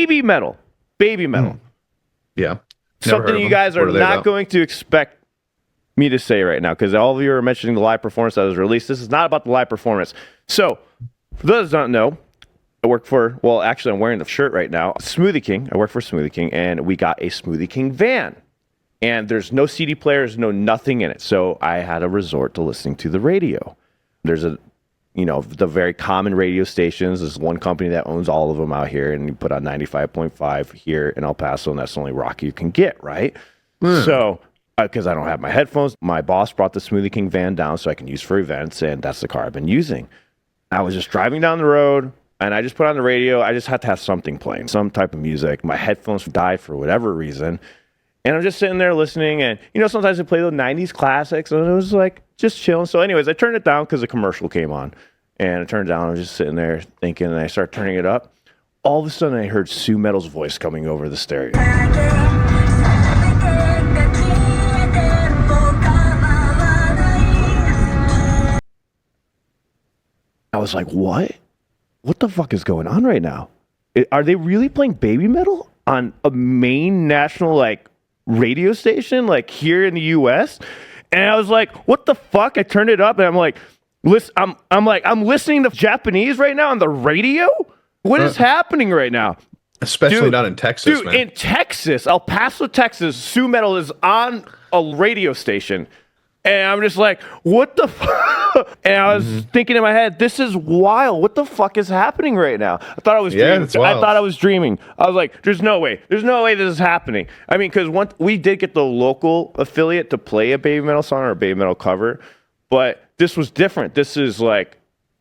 Baby Metal. Baby Metal. Yeah. Something you guys are not going to expect me to say right now, because all of you are mentioning the live performance that was released. This is not about the live performance. So, for those who don't know, I work for, well, actually, I'm wearing the shirt right now, Smoothie King. I work for Smoothie King, and we got a Smoothie King van. And there's no CD players, no nothing in it. So I had to resort to listening to the radio. There's the very common radio stations. There's one company that owns all of them out here, and you put on 95.5 here in El Paso, and that's the only rock you can get, right? So, because I don't have my headphones, my boss brought the Smoothie King van down so I can use for events, and that's the car I've been using. I was just driving down the road, and I just put on the radio. I just had to have something playing, some type of music. My headphones died for whatever reason. And I'm just sitting there listening, and, sometimes they play the 90s classics, and it was like, just chilling. So anyways, I turned it down because a commercial came on. And I turned it down, I was just sitting there thinking, and I started turning it up. All of a sudden, I heard Sue Metal's voice coming over the stereo. I was like, what? What the fuck is going on right now? Are they really playing Baby Metal on a main national, radio station, here in the U.S.? And I was like, what the fuck? I turned it up, and I'm like, I'm listening to Japanese right now on the radio? What is happening right now? Especially not in Texas, dude, man. In Texas, El Paso, Texas, Sue Metal is on a radio station. And I'm just like, what the fuck? And I was thinking in my head, this is wild. What the fuck is happening right now? I thought I was dreaming. It's wild. I thought I was dreaming. I was like, there's no way. There's no way this is happening. I mean, because once we did get the local affiliate to play a Baby Metal song or a Baby Metal cover, but this was different. This is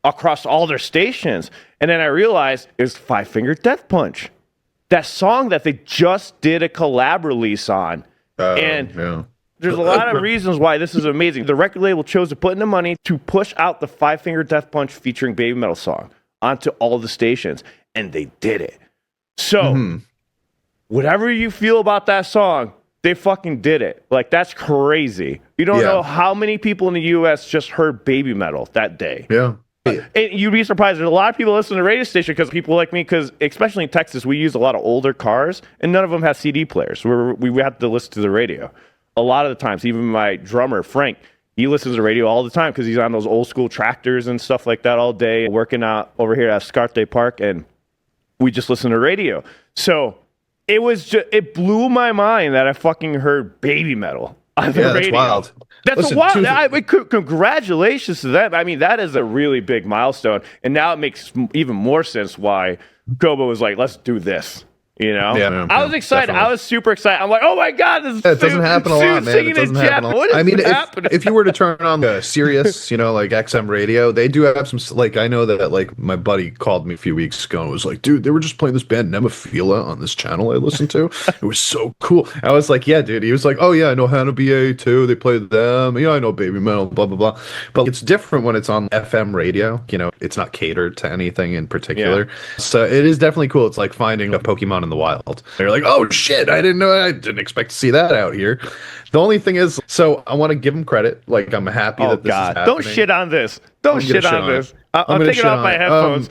across all their stations. And then I realized it was Five Finger Death Punch. That song that they just did a collab release on. There's a lot of reasons why this is amazing. The record label chose to put in the money to push out the Five Finger Death Punch featuring Baby Metal song onto all the stations. And they did it. So, whatever you feel about that song, they fucking did it. That's crazy. You don't know how many people in the U.S. just heard Baby Metal that day. Yeah. And you'd be surprised. There's a lot of people listen to the radio station because people like me, because especially in Texas, we use a lot of older cars, and none of them have CD players. We have to listen to the radio. A lot of the times, even my drummer, Frank, he listens to the radio all the time because he's on those old school tractors and stuff like that all day, working out over here at Escarte Park, and we just listen to radio. So it blew my mind that I fucking heard Baby Metal on the radio. That's wild. That's wild. Congratulations to them. I mean, that is a really big milestone. And now it makes even more sense why Kobo was like, let's do this. I was excited. Definitely. I was super excited. I'm like, oh my God, this is it doesn't happen a lot, man. It doesn't happen a lot. What is happening? If you were to turn on the Sirius, XM radio, they do have some, I know that, my buddy called me a few weeks ago and was like, dude, they were just playing this band Nemophila on this channel I listened to. It was so cool. I was like, yeah, dude. He was like, oh yeah, I know Hannah BA too. They played them. Yeah, I know Baby Metal, blah, blah, blah. But it's different when it's on FM radio. It's not catered to anything in particular. Yeah. So it is definitely cool. It's like finding a Pokemon in the wild. They're like, oh shit, I didn't expect to see that out here. The only thing is, so I want to give them credit. I'm happy that this is happening. Don't shit on this. Don't shit on this. I'm taking off my headphones.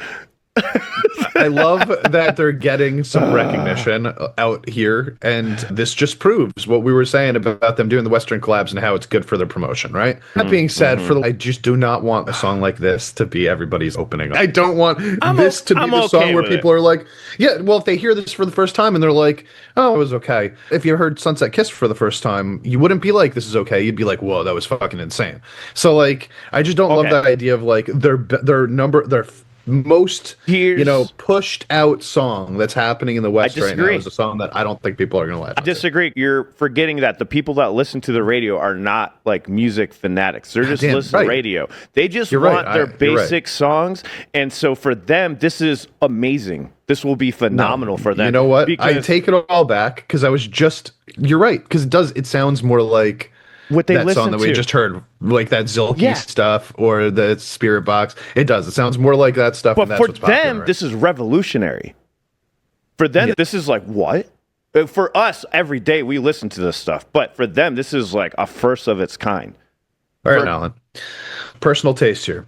I love that they're getting some recognition out here, and this just proves what we were saying about them doing the Western collabs and how it's good for their promotion, right? That being said, I just do not want a song like this to be everybody's opening. I don't want this to be the song where people are like, yeah, well, if they hear this for the first time and they're like, oh, it was okay. If you heard Sunset Kiss for the first time, you wouldn't be like, this is okay. You'd be like, whoa, that was fucking insane. So, I just don't love that idea of, their most pushed out song that's happening in the West right now is a song that I don't think people are going to laugh at. I disagree. You're forgetting that the people that listen to the radio are not music fanatics. They're just listening to radio. They just want their basic songs. And so for them, this is amazing. This will be phenomenal for them. You know what? I take it all back because you're right. Because it sounds more like what they that song that we just heard, that Zilke stuff or the Spirit Box. It does. It sounds more like that stuff. But for them, this is revolutionary. For them, this is what? For us, every day we listen to this stuff. But for them, this is a first of its kind. All right, Alan. Personal taste here.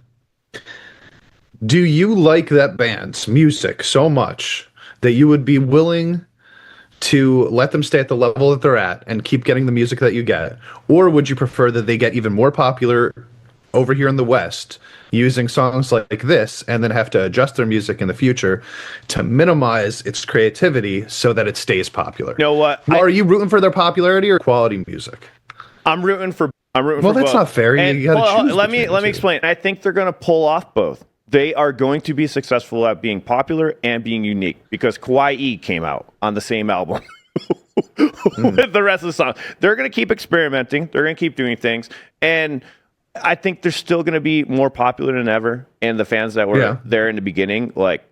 Do you like that band's music so much that you would be willing to let them stay at the level that they're at and keep getting the music that you get? Or would you prefer that they get even more popular over here in the West using songs like this and then have to adjust their music in the future to minimize its creativity so that it stays popular? You know what? Are you rooting for their popularity or quality music? I'm rooting for Well, for that's both. not fair. And, You gotta choose let me between the two. explain. I think they're going to pull off both. They are going to be successful at being popular and being unique because Kawaii came out on the same album with the rest of the song. They're going to keep experimenting. They're going to keep doing things. And I think they're still going to be more popular than ever. And the fans that were there in the beginning, like,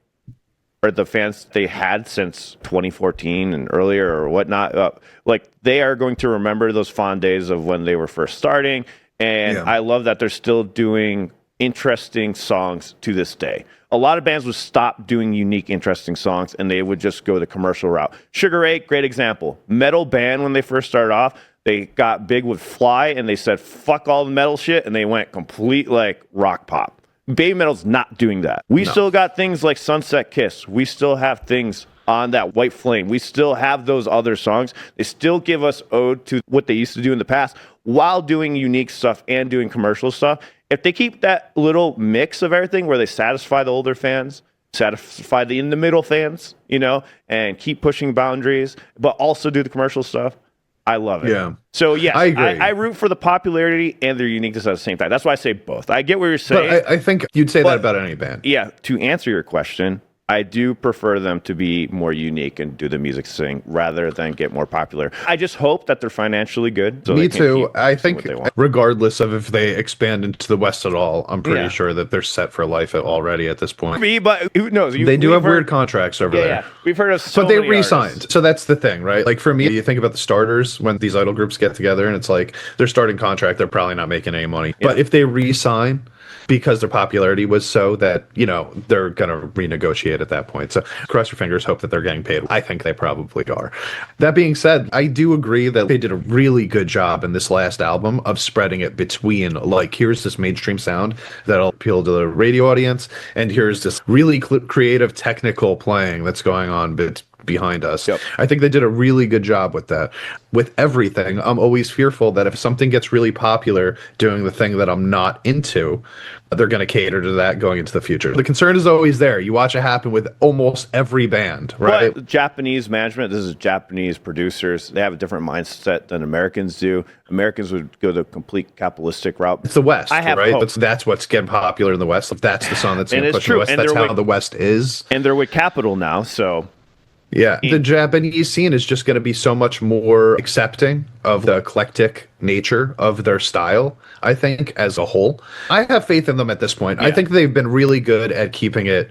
or the fans they had since 2014 and earlier or whatnot, like they are going to remember those fond days of when they were first starting. And I love that they're still doing interesting songs to this day. A lot of bands would stop doing unique, interesting songs and they would just go the commercial route. Sugar Ray, great example. Metal band, when they first started off, they got big with Fly and they said, fuck all the metal shit. And they went complete like rock pop. BABYMETAL's not doing that. We still got things like Sunset Kiss. We still have things on that White Flame. We still have those other songs. They still give us ode to what they used to do in the past while doing unique stuff and doing commercial stuff. If they keep that little mix of everything where they satisfy the older fans, satisfy the in the middle fans, you know, and keep pushing boundaries, but also do the commercial stuff, I love it. Yeah. So yes, I agree. I root for the popularity and their uniqueness at the same time. That's why I say both. I get what you're saying. But I think you'd say that about any band. Yeah, to answer your question, I do prefer them to be more unique and do the music thing rather than get more popular. I just hope that they're financially good. So Me they can too. keep I doing think what they want. regardless of if they expand into the West at all, I'm pretty sure that they're set for life already at this point. But who knows? They do have weird contracts over there. Yeah, we've heard of so But they many re-signed. artists. So that's the thing, right? Like for me, you think about the starters when these idol groups get together and it's like their starting contract, they're probably not making any money. But if they re-sign because their popularity was so that, you know, they're going to renegotiate at that point. So cross your fingers, hope that they're getting paid. I think they probably are. That being said, I do agree that they did a really good job in this last album of spreading it between, like, here's this mainstream sound that'll appeal to the radio audience, and here's this really creative technical playing that's going on behind us. I think they did a really good job with that. With everything, I'm always fearful that if something gets really popular doing the thing that I'm not into, they're going to cater to that going into the future. The concern is always there. You watch it happen with almost every band, right? But Japanese management, this is Japanese producers. They have a different mindset than Americans do. Americans would go the complete capitalistic route. It's the West, I have right? hope. That's what's getting popular in the West. If that's the song that's going to push in the West, And that's they're how the West is. And they're with Capitol now, so... Yeah, the Japanese scene is just going to be so much more accepting of the eclectic nature of their style, I think, as a whole. I have faith in them at this point. I think they've been really good at keeping it.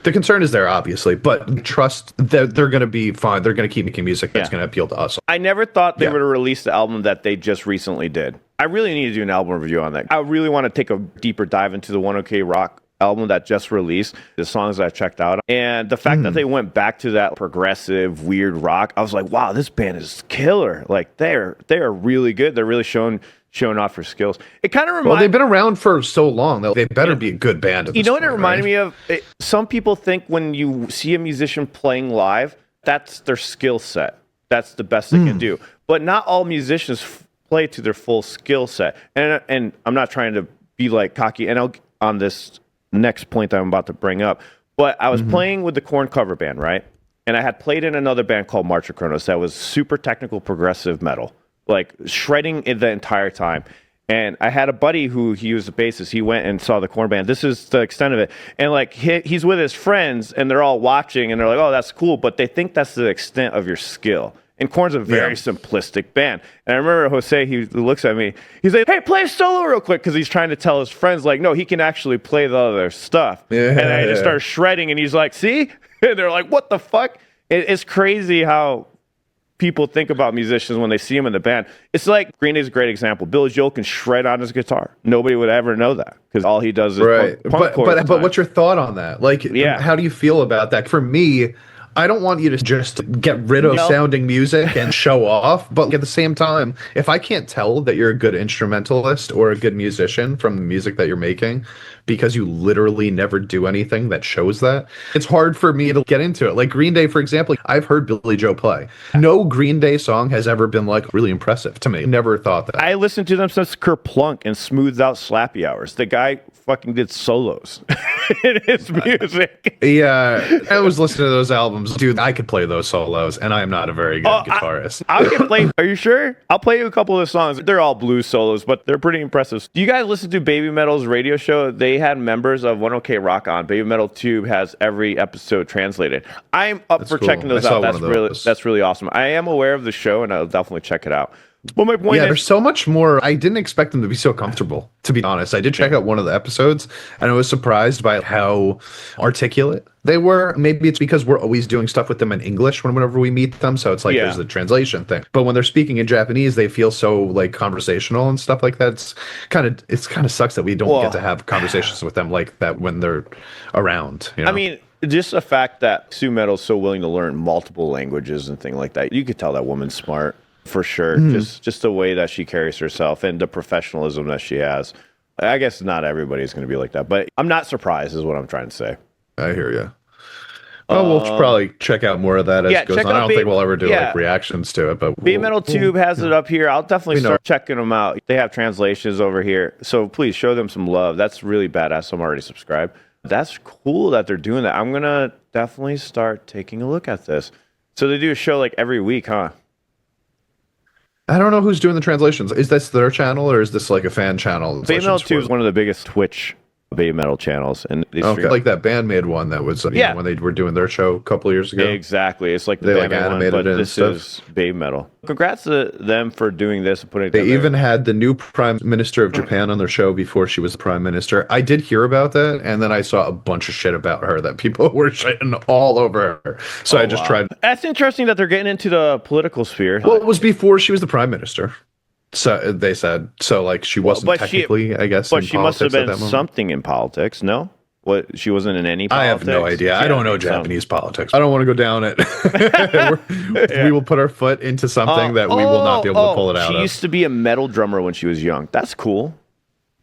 The concern is there, obviously, but trust that they're going to be fine. They're going to keep making music that's going to appeal to us. I never thought they would have released the album that they just recently did. I really need to do an album review on that. I really want to take a deeper dive into the 1OK Rock album that just released, the songs I checked out, and the fact that they went back to that progressive weird rock, I was like, wow, this band is killer. Like they're really good. They're really showing off their skills. It kind of reminds. Well, they've been around for so long that they better be a good band. At you this know what point, it reminded me of? Some people think when you see a musician playing live, that's their skill set. That's the best they can do. But not all musicians play to their full skill set. And I'm not trying to be like cocky. And on this next point that I'm about to bring up, but I was playing with the Korn cover band, right? And I had played in another band called March of Kronos that was super technical progressive metal, like shredding it the entire time. And I had a buddy he was the bassist. He went and saw the Korn band. This is the extent of it. And like he's with his friends and they're all watching and they're like, oh, that's cool. But they think that's the extent of your skill. And Korn's a very simplistic band. And I remember Jose, he looks at me. He's like, hey, play a solo real quick. Because he's trying to tell his friends, like, no, he can actually play the other stuff. And I just started shredding. And he's like, see? And they're like, what the fuck? It's crazy how people think about musicians when they see them in the band. It's like Green Day's a great example. Billy Joel can shred on his guitar. Nobody would ever know that because all he does is punk chords. But what's your thought on that? Like, how do you feel about that? For me, I don't want you to just get rid of sounding music and show off, but at the same time, if I can't tell that you're a good instrumentalist or a good musician from the music that you're making because you literally never do anything that shows that, it's hard for me to get into it. Like Green Day, for example, I've heard Billy Joe play. No Green Day song has ever been like really impressive to me. Never thought that. I listened to them since Kerplunk and Smoothed Out Slappy Hours. The guy fucking did solos in his music. Yeah, I was listening to those albums. Dude, I could play those solos, and I am not a very good guitarist. I can play. Are you sure? I'll play you a couple of the songs. They're all blues solos, but they're pretty impressive. Do you guys listen to Baby Metal's radio show? They had members of 1OK Rock on. Baby Metal Tube has every episode translated. I'm up for checking those out. That's really awesome. I am aware of the show, and I'll definitely check it out. But my point is, there's so much more. I didn't expect them to be so comfortable, to be honest. I did check out one of the episodes, and I was surprised by how articulate they were. Maybe it's because we're always doing stuff with them in English whenever we meet them, so it's like there's the translation thing. But when they're speaking in Japanese, they feel so like conversational and stuff like that. It's kind of sucks that we don't get to have conversations with them like that when they're around. You know? I mean, just the fact that Sue Metal's so willing to learn multiple languages and things like that, you could tell that woman's smart. For sure. Just the way that she carries herself and the professionalism that she has. I guess not everybody's going to be like that, but I'm not surprised is what I'm trying to say. I hear you. Well, we'll probably check out more of that as it goes on. I don't think we'll ever do like reactions to it, but Baby Metal Tube has it up here. I'll definitely start checking them out. They have translations over here. So please show them some love. That's really badass. I'm already subscribed. That's cool that they're doing that. I'm going to definitely start taking a look at this. So they do a show like every week, huh? I don't know who's doing the translations. Is this their channel or is this like a fan channel? Baby Metal 2 is one of the biggest Twitch Baby Metal channels. And like that Band-Maid one that was know, when they were doing their show a couple of years ago. Exactly. It's like the Band-Maid animated one, but this is Baby Metal. Congrats to them for doing this and putting it together. They even had the new Prime Minister of Japan on their show before she was the Prime Minister. I did hear about that, and then I saw a bunch of shit about her that people were shitting all over her. So I just tried. That's interesting that they're getting into the political sphere. Well, it was before she was the Prime Minister. So they said, so like she wasn't technically, I guess. But she must have been something in politics, no? What, she wasn't in any politics? I have no idea. I don't know Japanese politics. I don't want to go down it. We will put our foot into something that we will not be able to pull it out of. She used to be a metal drummer when she was young. That's cool.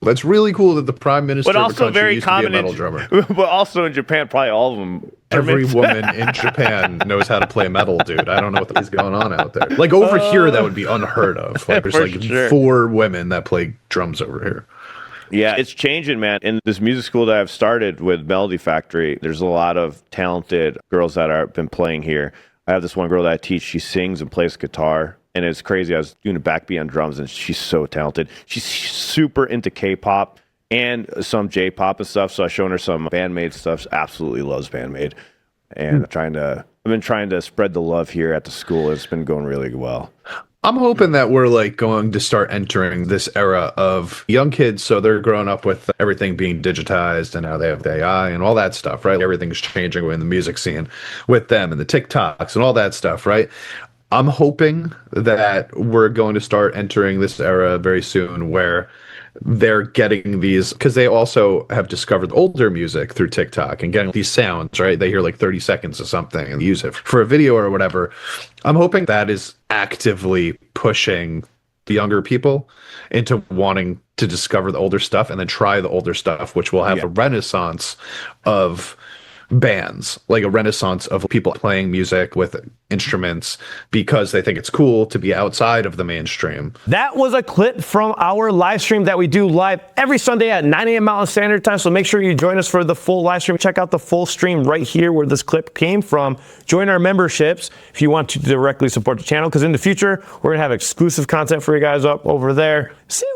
That's really cool that the prime minister of the country used to be a metal drummer. But also in Japan, probably all of them. Every woman in Japan knows how to play metal, dude. I don't know what is going on out there. Like over here, that would be unheard of. Like there's like 4 women that play drums over here. Yeah, it's changing, man. In this music school that I've started with Melody Factory, there's a lot of talented girls that have been playing here. I have this one girl that I teach. She sings and plays guitar. And it's crazy. I was doing a backbeat on drums, and she's so talented. She's super into K-pop and some J-pop and stuff. So I've shown her some Band-Maid stuff. She absolutely loves Band-Maid. And I've been trying to spread the love here at the school. It's been going really well. I'm hoping that we're like going to start entering this era of young kids. So they're growing up with everything being digitized, and now they have the AI and all that stuff, right? Everything's changing in the music scene with them and the TikToks and all that stuff, right? I'm hoping that we're going to start entering this era very soon where they're getting these, because they also have discovered older music through TikTok and getting these sounds, right? They hear like 30 seconds of something and use it for a video or whatever. I'm hoping that is actively pushing the younger people into wanting to discover the older stuff and then try the older stuff, which will have a renaissance of bands, like a renaissance of people playing music with instruments because they think it's cool to be outside of the mainstream. That was a clip from our live stream that we do live every Sunday at 9 a.m. Mountain Standard Time. So make sure you join us for the full live stream. Check out the full stream right here where this clip came from. Join our memberships if you want to directly support the channel, because in the future, we're going to have exclusive content for you guys up over there. See